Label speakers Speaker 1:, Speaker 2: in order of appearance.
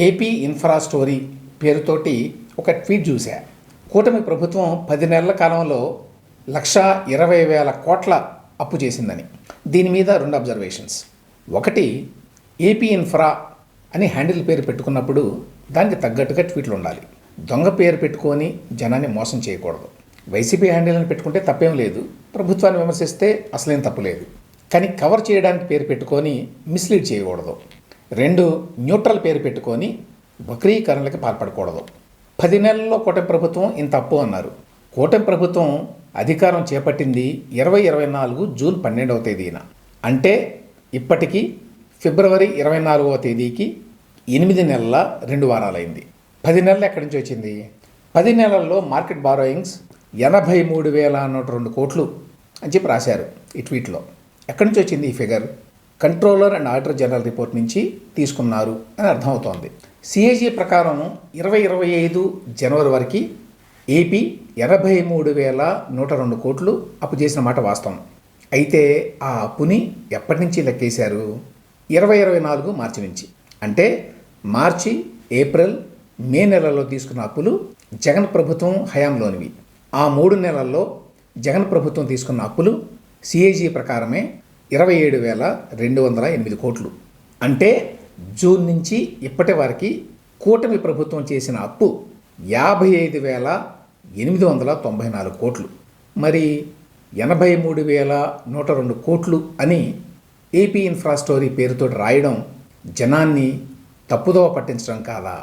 Speaker 1: AP infra story పేరుతోటి ఒక tweet చూసా. కూటమి ప్రభుత్వం 10 నెలల కాలంలో 1,20,000 కోట్ల అప్పు చేసిందని. దీని మీద 2 అబ్జర్వేషన్స్. ఒకటి, ఏపీ ఇన్ఫ్రా అని హ్యాండిల్ పేరు పెట్టుకున్నప్పుడు దానికి తగ్గట్టుగా ట్వీట్లు ఉండాలి. దొంగ పేరు పెట్టుకొని జనాన్ని మోసం చేయకూడదు. వైసీపీ హ్యాండిల్ అని పెట్టుకుంటే తప్పేం లేదు, ప్రభుత్వాన్ని విమర్శిస్తే అసలేం తప్పు లేదు. కానీ కవర్ చేయడానికి పేరు పెట్టుకొని మిస్లీడ్ చేయకూడదు. 2, న్యూట్రల్ పేరు పెట్టుకొని వక్రీకరణలకు పాల్పడకూడదు. 10 నెలల్లో కూటమి ప్రభుత్వం ఇంత అప్పు అన్నారు. కూటమి ప్రభుత్వం అధికారం చేపట్టింది 2024 జూన్ 12వ తేదీన. అంటే ఇప్పటికీ ఫిబ్రవరి 24వ తేదీకి 8 నెలల 2 వారాలైంది. 10 నెలలు ఎక్కడి నుంచి వచ్చింది? 10 నెలల్లో మార్కెట్ బారోయింగ్స్ 83,102 కోట్లు అని చెప్పి రాశారు ఈ ట్వీట్లో. ఎక్కడి నుంచి వచ్చింది ఈ figure? Controller and auditor general report నుంచి తీసుకున్నారు అని అర్థమవుతోంది. సిఏజీ ప్రకారం 2025 జనవరి వరకు ఏపీ 83,102 కోట్లు అప్పు చేసిన మాట వాస్తవం. అయితే ఆ అప్పుని ఎప్పటి నుంచి లెక్కేశారు? 2024 మార్చి నుంచి. అంటే మార్చి, ఏప్రిల్, మే నెలల్లో తీసుకున్న అప్పులు జగన్ ప్రభుత్వం హయాంలోనివి. ఆ 3 నెలల్లో జగన్ ప్రభుత్వం తీసుకున్న అప్పులు సిఏజీ ప్రకారమే 27,208 కోట్లు. అంటే జూన్ నుంచి ఇప్పటి వరకు కూటమి ప్రభుత్వం చేసిన అప్పు 55,894 కోట్లు. మరి 83,102 కోట్లు అని ఏపీ ఇన్ఫ్రా స్టోరీ పేరుతో రాయడం జనాన్ని తప్పుదోవ పట్టించడం కాదా?